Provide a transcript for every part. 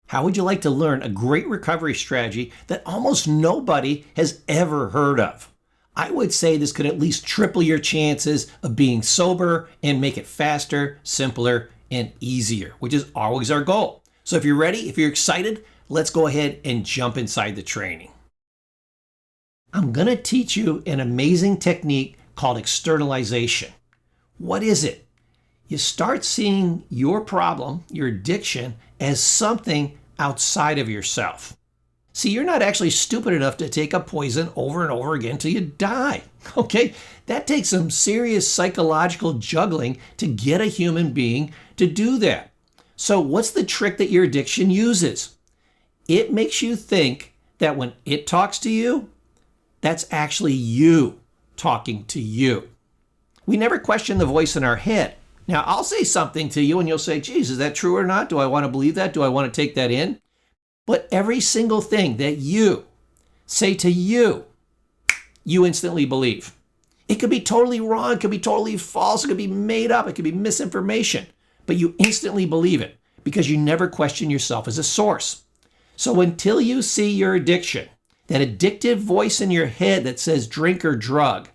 How would you like to learn a great recovery strategy that almost nobody has ever heard of? I would say this could at least triple your chances of being sober and make it faster, simpler, and easier, which is always our goal. So if you're ready, if you're excited, let's go ahead and jump inside the training. I'm going to teach you an amazing technique called externalization. What is it? You start seeing your problem, your addiction, as something outside of yourself. See, you're not actually stupid enough to take a poison over and over again till you die, okay? That takes some serious psychological juggling to get a human being to do that. So what's the trick that your addiction uses? It makes you think that when it talks to you, that's actually you talking to you. We never question the voice in our head. Now, I'll say something to you and you'll say, geez, is that true or not? Do I want to believe that? Do I want to take that in? But every single thing that you say to you, you instantly believe. It could be totally wrong. It could be totally false. It could be made up. It could be misinformation. But you instantly believe it because you never question yourself as a source. So until you see your addiction, that addictive voice in your head that says drink or drug,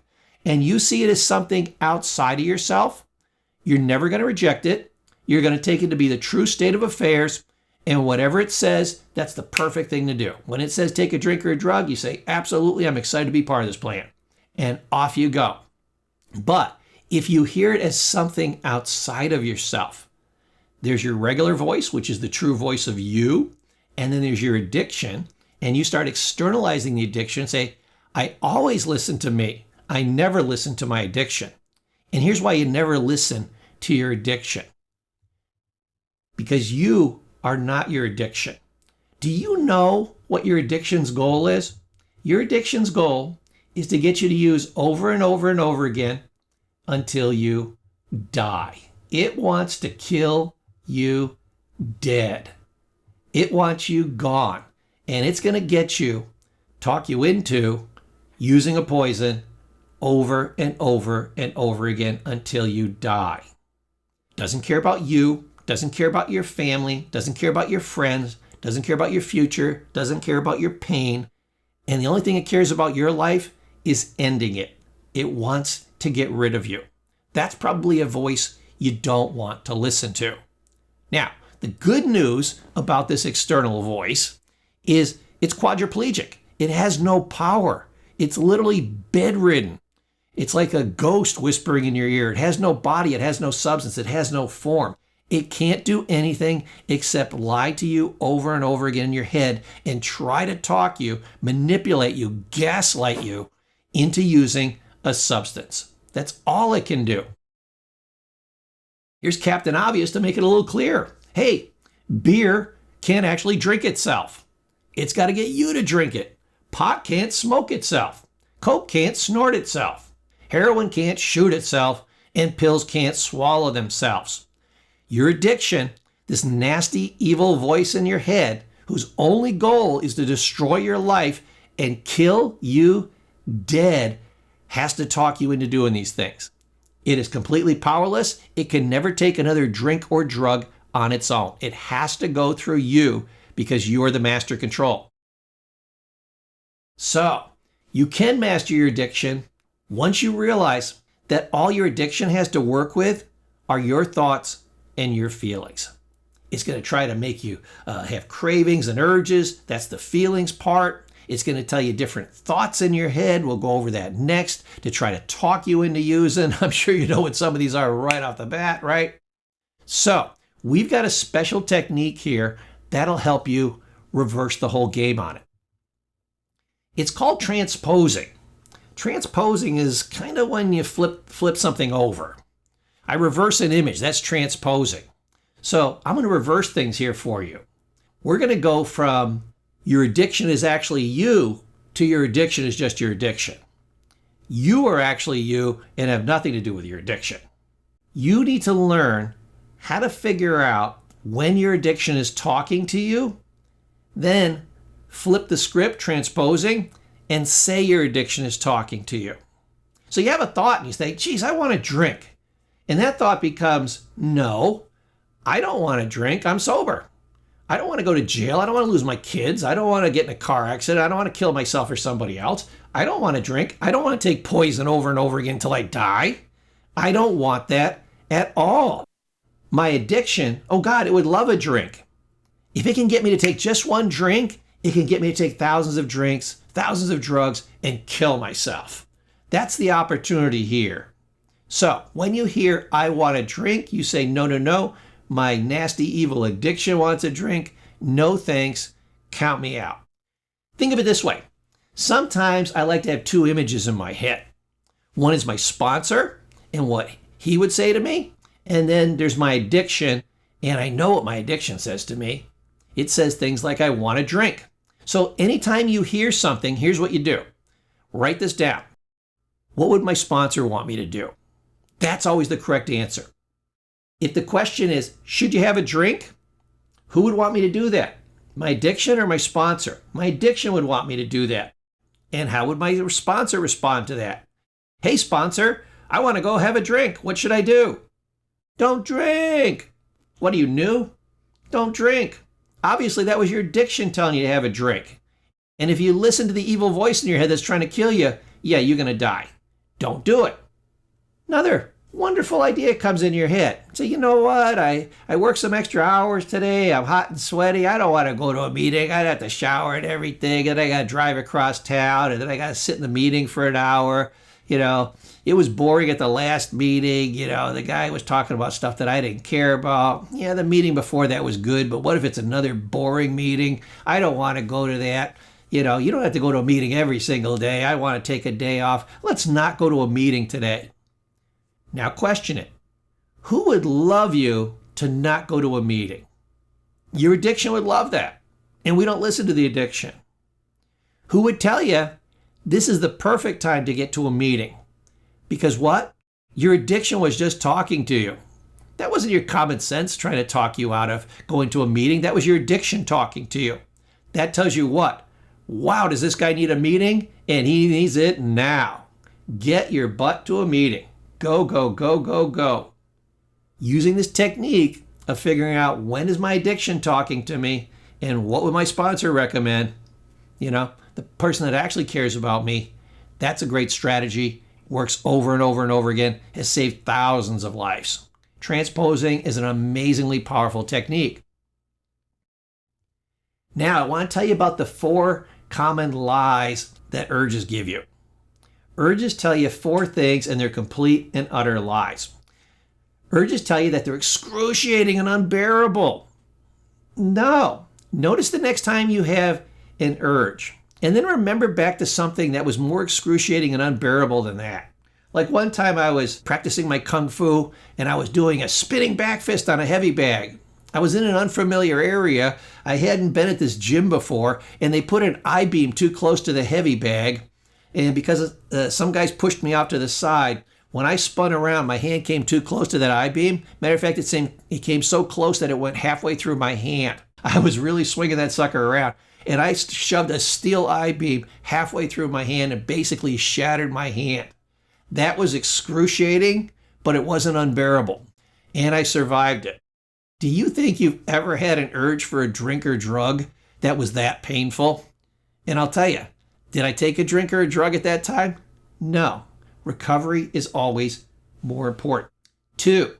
and you see it as something outside of yourself, you're never going to reject it. You're going to take it to be the true state of affairs. And whatever it says, that's the perfect thing to do. When it says take a drink or a drug, you say, absolutely, I'm excited to be part of this plan. And off you go. But if you hear it as something outside of yourself, there's your regular voice, which is the true voice of you. And then there's your addiction. And you start externalizing the addiction and say, I always listen to me. I never listen to my addiction. And here's why you never listen to your addiction. Because you are not your addiction. Do you know what your addiction's goal is? Your addiction's goal is to get you to use over and over and over again until you die. It wants to kill you dead. It wants you gone. And it's going to get you, talk you into using a poison over and over and over again until you die. Doesn't care about you, doesn't care about your family, doesn't care about your friends, doesn't care about your future, doesn't care about your pain. And the only thing it cares about your life is ending it. It wants to get rid of you. That's probably a voice you don't want to listen to. Now, the good news about this external voice is it's quadriplegic. It has no power. It's literally bedridden. It's like a ghost whispering in your ear. It has no body. It has no substance. It has no form. It can't do anything except lie to you over and over again in your head and try to talk you, manipulate you, gaslight you into using a substance. That's all it can do. Here's Captain Obvious to make it a little clearer. Hey, beer can't actually drink itself. It's got to get you to drink it. Pot can't smoke itself. Coke can't snort itself. Heroin can't shoot itself, and pills can't swallow themselves. Your addiction, this nasty, evil voice in your head, whose only goal is to destroy your life and kill you dead, has to talk you into doing these things. It is completely powerless. It can never take another drink or drug on its own. It has to go through you because you are the master control. So, you can master your addiction once you realize that all your addiction has to work with are your thoughts and your feelings. It's going to try to make you have cravings and urges. That's the feelings part. It's going to tell you different thoughts in your head. We'll go over that next to try to talk you into using. I'm sure you know what some of these are right off the bat, right? So we've got a special technique here that'll help you reverse the whole game on it. It's called transposing. Transposing is kind of when you flip something over. I reverse an image. That's transposing. So I'm going to reverse things here for you. We're going to go from your addiction is actually you to your addiction is just your addiction. You are actually you and have nothing to do with your addiction. You need to learn how to figure out when your addiction is talking to you, then flip the script, transposing, and say your addiction is talking to you. So you have a thought and you say, geez, I want to drink. And that thought becomes, no, I don't want to drink. I'm sober. I don't want to go to jail. I don't want to lose my kids. I don't want to get in a car accident. I don't want to kill myself or somebody else. I don't want to drink. I don't want to take poison over and over again until I die. I don't want that at all. My addiction, oh God, it would love a drink. If it can get me to take just one drink, it can get me to take thousands of drinks, thousands of drugs, and kill myself. That's the opportunity here. So when you hear, I want a drink, you say, no, no, no. My nasty, evil addiction wants a drink. No thanks. Count me out. Think of it this way. Sometimes I like to have two images in my head. One is my sponsor and what he would say to me. And then there's my addiction. And I know what my addiction says to me. It says things like, I want a drink. So anytime you hear something, here's what you do. Write this down. What would my sponsor want me to do? That's always the correct answer. If the question is, should you have a drink? Who would want me to do that? My addiction or my sponsor? My addiction would want me to do that. And how would my sponsor respond to that? Hey, sponsor, I want to go have a drink. What should I do? Don't drink. What are you, new? Don't drink. Obviously, that was your addiction telling you to have a drink. And if you listen to the evil voice in your head that's trying to kill you, yeah, you're going to die. Don't do it. Another wonderful idea comes in your head. Say, you know what? I worked some extra hours today. I'm hot and sweaty. I don't want to go to a meeting. I'd have to shower and everything. And I got to drive across town. And then I got to sit in the meeting for an hour. You know, it was boring at the last meeting. You know, the guy was talking about stuff that I didn't care about. Yeah, the meeting before that was good. But what if it's another boring meeting? I don't want to go to that. You know, you don't have to go to a meeting every single day. I want to take a day off. Let's not go to a meeting today. Now question it. Who would love you to not go to a meeting? Your addiction would love that. And we don't listen to the addiction. Who would tell you this is the perfect time to get to a meeting? Because what? Your addiction was just talking to you. That wasn't your common sense trying to talk you out of going to a meeting. That was your addiction talking to you. That tells you what? Wow, does this guy need a meeting? And he needs it now. Get your butt to a meeting. Go, go, go, go, go. Using this technique of figuring out when is my addiction talking to me and what would my sponsor recommend, you know, the person that actually cares about me, that's a great strategy. Works over and over and over again, has saved thousands of lives. Transposing is an amazingly powerful technique. Now, I want to tell you about the 4 common lies that urges give you. Urges tell you 4 things and they're complete and utter lies. Urges tell you that they're excruciating and unbearable. No. Notice the next time you have an urge. And then remember back to something that was more excruciating and unbearable than that. Like one time I was practicing my Kung Fu and I was doing a spinning back fist on a heavy bag. I was in an unfamiliar area. I hadn't been at this gym before and they put an I-beam too close to the heavy bag. And because some guys pushed me off to the side, when I spun around, my hand came too close to that I-beam. Matter of fact, it came so close that it went halfway through my hand. I was really swinging that sucker around. And I shoved a steel I-beam halfway through my hand and basically shattered my hand. That was excruciating, but it wasn't unbearable. And I survived it. Do you think you've ever had an urge for a drink or drug that was that painful? And I'll tell you, did I take a drink or a drug at that time? No. Recovery is always more important. 2,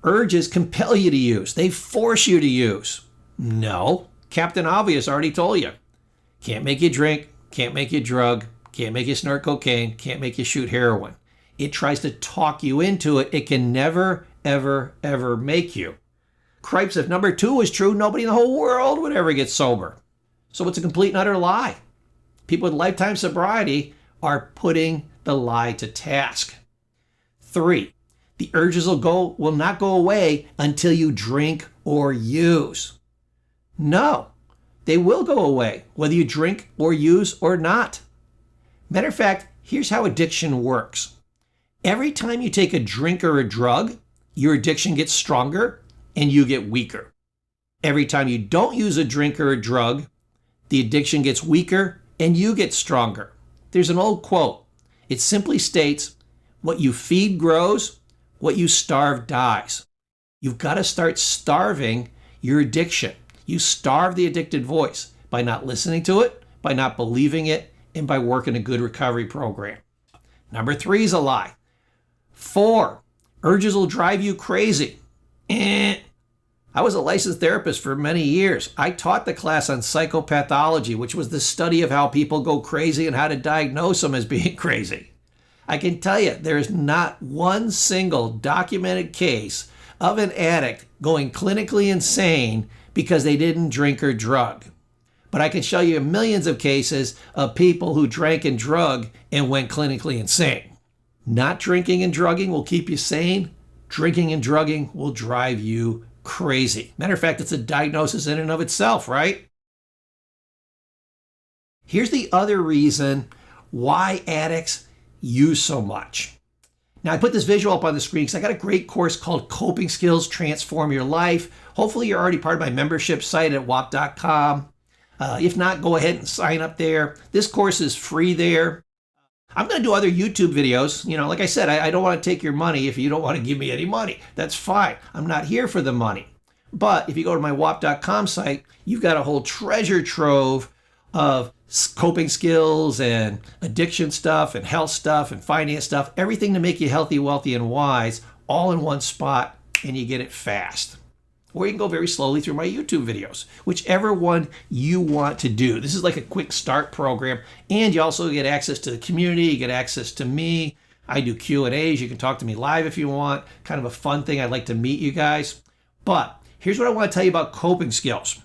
urges compel you to use. They force you to use. No. Captain Obvious already told you. Can't make you drink, can't make you drug, can't make you snort cocaine, can't make you shoot heroin. It tries to talk you into it. It can never, ever, ever make you. Cripes, if number 2 was true, nobody in the whole world would ever get sober. So it's a complete and utter lie. People with lifetime sobriety are putting the lie to task. 3, the urges will not go away until you drink or use. No, they will go away, whether you drink or use or not. Matter of fact, here's how addiction works. Every time you take a drink or a drug, your addiction gets stronger and you get weaker. Every time you don't use a drink or a drug, the addiction gets weaker and you get stronger. There's an old quote. It simply states, what you feed grows, what you starve dies. You've got to start starving your addiction. You starve the addicted voice by not listening to it, by not believing it, and by working a good recovery program. Number 3 is a lie. 4, urges will drive you crazy. I was a licensed therapist for many years. I taught the class on psychopathology, which was the study of how people go crazy and how to diagnose them as being crazy. I can tell you, there is not one single documented case of an addict going clinically insane because they didn't drink or drug. But I can show you millions of cases of people who drank and drug and went clinically insane. Not drinking and drugging will keep you sane. Drinking and drugging will drive you crazy. Matter of fact, it's a diagnosis in and of itself, right? Here's the other reason why addicts use so much. Now, I put this visual up on the screen because I got a great course called Coping Skills Transform Your Life. Hopefully, you're already part of my membership site at whop.com. If not, go ahead and sign up there. This course is free there. I'm going to do other YouTube videos. Like I said, I don't want to take your money if you don't want to give me any money. That's fine. I'm not here for the money. But if you go to my whop.com site, you've got a whole treasure trove of coping skills and addiction stuff and health stuff and finance stuff, everything to make you healthy, wealthy, and wise, all in one spot, and you get it fast. Or you can go very slowly through my YouTube videos, whichever one you want to do. This is like a quick start program, and you also get access to the community, you get access to me. I do Q&As, you can talk to me live if you want. Kind of a fun thing, I'd like to meet you guys. But here's what I want to tell you about coping skills.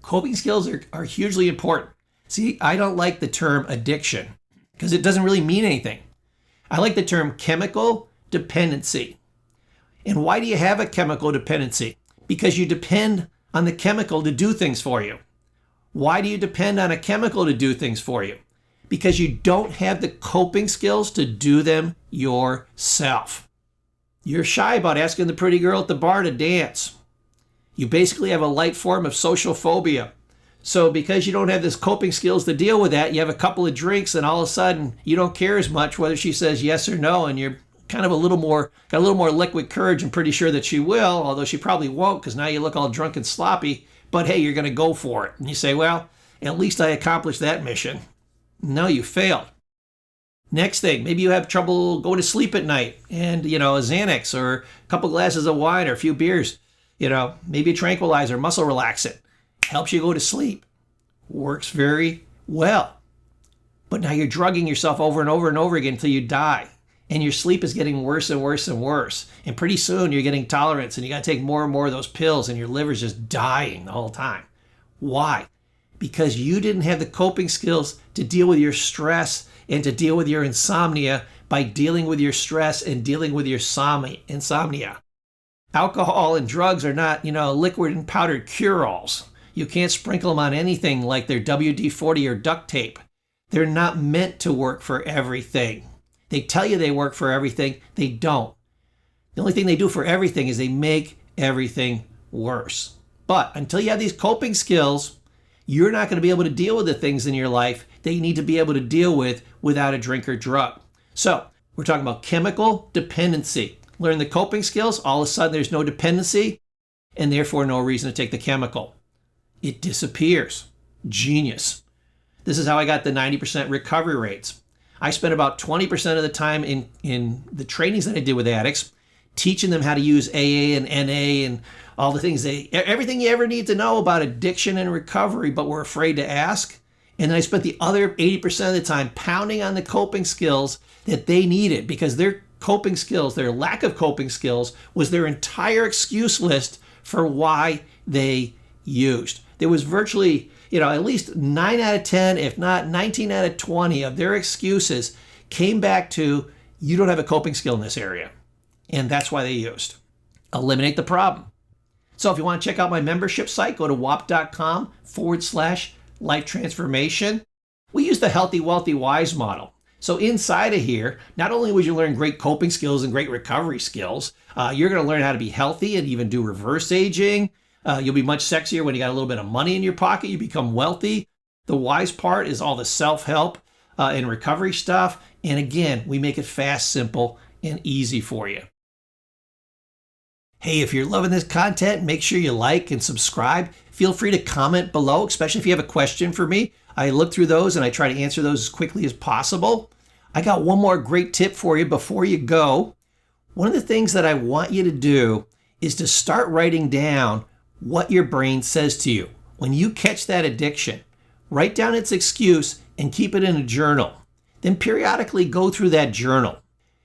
Coping skills are hugely important. See, I don't like the term addiction because it doesn't really mean anything. I like the term chemical dependency. And why do you have a chemical dependency? Because you depend on the chemical to do things for you. Why do you depend on a chemical to do things for you? Because you don't have the coping skills to do them yourself. You're shy about asking the pretty girl at the bar to dance. You basically have a light form of social phobia. So because you don't have this coping skills to deal with that, you have a couple of drinks and all of a sudden you don't care as much whether she says yes or no, and you're kind of got a little more liquid courage and pretty sure that she will, although she probably won't because now you look all drunk and sloppy, but hey, you're going to go for it. And you say, well, at least I accomplished that mission. No, you failed. Next thing, maybe you have trouble going to sleep at night and, a Xanax or a couple glasses of wine or a few beers, maybe a tranquilizer, muscle relaxant, helps you go to sleep. Works very well. But now you're drugging yourself over and over and over again until you die. And your sleep is getting worse and worse and worse. And pretty soon you're getting tolerance and you got to take more and more of those pills and your liver's just dying the whole time. Why? Because you didn't have the coping skills to deal with your stress and to deal with your insomnia by dealing with your stress and dealing with your insomnia. Alcohol and drugs are not, liquid and powdered cure-alls. You can't sprinkle them on anything like they're WD-40 or duct tape. They're not meant to work for everything. They tell you they work for everything. They don't. The only thing they do for everything is they make everything worse. But until you have these coping skills, you're not going to be able to deal with the things in your life that you need to be able to deal with without a drink or drug. So we're talking about chemical dependency. Learn the coping skills, all of a sudden there's no dependency and therefore no reason to take the chemical. It disappears. Genius. This is how I got the 90% recovery rates. I spent about 20% of the time in the trainings that I did with addicts, teaching them how to use AA and NA and all the things, everything you ever need to know about addiction and recovery, but were afraid to ask. And then I spent the other 80% of the time pounding on the coping skills that they needed because their coping skills, their lack of coping skills, was their entire excuse list for why they used. There was virtually at least 9 out of 10, if not 19 out of 20 of their excuses came back to, you don't have a coping skill in this area. And that's why they used. Eliminate the problem. So if you want to check out my membership site, go to whop.com/life transformation. We use the Healthy, Wealthy, Wise model. So inside of here, not only would you learn great coping skills and great recovery skills, you're going to learn how to be healthy and even do reverse aging. You'll be much sexier when you got a little bit of money in your pocket. You become wealthy. The wise part is all the self-help and recovery stuff. And again, we make it fast, simple, and easy for you. Hey, if you're loving this content, make sure you like and subscribe. Feel free to comment below, especially if you have a question for me. I look through those and I try to answer those as quickly as possible. I got one more great tip for you before you go. One of the things that I want you to do is to start writing down what your brain says to you. When you catch that addiction, write down its excuse and keep it in a journal. Then periodically go through that journal.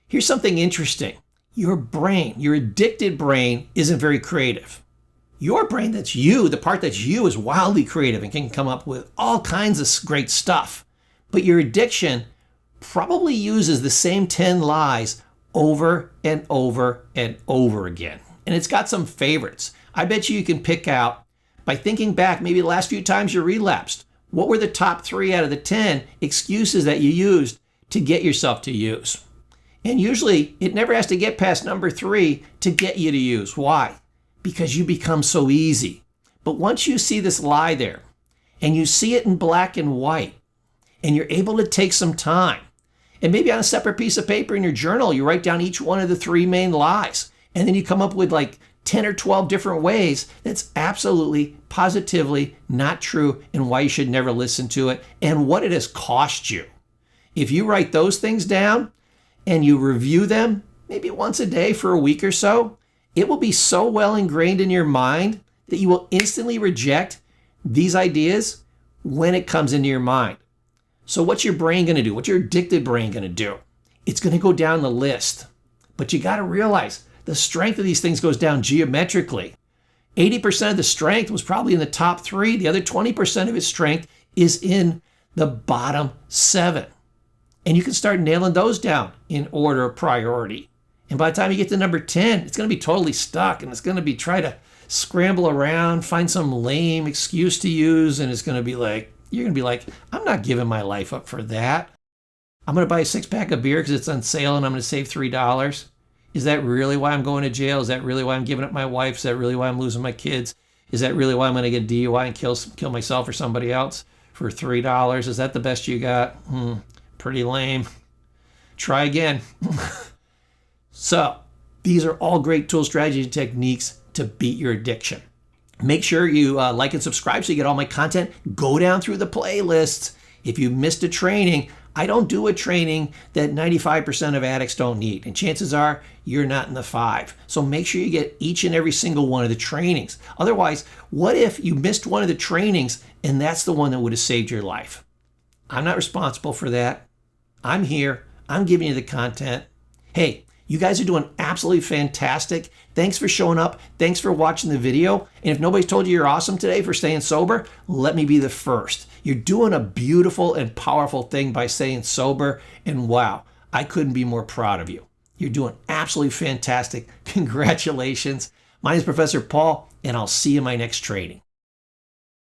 Here's something interesting. Your brain, your addicted brain, isn't very creative. Your brain, that's you, the part that's you, is wildly creative and can come up with all kinds of great stuff. But your addiction probably uses the same 10 lies over and over and over again. And it's got some favorites. I bet you can pick out, by thinking back maybe the last few times you relapsed, what were the top 3 out of the 10 excuses that you used to get yourself to use? And usually it never has to get past number 3 to get you to use. Why? Because you become so easy. But once you see this lie there and you see it in black and white and you're able to take some time and maybe on a separate piece of paper in your journal, you write down each one of the 3 main lies and then you come up with like 10 or 12 different ways that's absolutely, positively not true and why you should never listen to it and what it has cost you. If you write those things down and you review them maybe once a day for a week or so, it will be so well ingrained in your mind that you will instantly reject these ideas when it comes into your mind. So what's your brain going to do? What's your addicted brain going to do? It's going to go down the list. But you got to realize the strength of these things goes down geometrically. 80% of the strength was probably in the top 3. The other 20% of its strength is in the bottom 7. And you can start nailing those down in order of priority. And by the time you get to number 10, it's going to be totally stuck and it's going to be try to scramble around, find some lame excuse to use. And it's going to be like, you're going to be like, I'm not giving my life up for that. I'm going to buy a 6-pack of beer because it's on sale and I'm going to save $3. Is that really why I'm going to jail? Is that really why I'm giving up my wife? Is that really why I'm losing my kids? Is that really why I'm going to get DUI and kill myself or somebody else for $3? Is that the best you got? Pretty lame. Try again. So these are all great tools, strategies, and techniques to beat your addiction. Make sure you like and subscribe so you get all my content. Go down through the playlists. If you missed a training, I don't do a training that 95% of addicts don't need. And chances are you're not in the 5. So make sure you get each and every single one of the trainings. Otherwise, what if you missed one of the trainings and that's the one that would have saved your life? I'm not responsible for that. I'm here. I'm giving you the content. Hey, you guys are doing absolutely fantastic. Thanks for showing up. Thanks for watching the video. And if nobody's told you you're awesome today for staying sober, let me be the first. You're doing a beautiful and powerful thing by staying sober. And wow, I couldn't be more proud of you. You're doing absolutely fantastic. Congratulations. My name is Professor Paul, and I'll see you in my next training.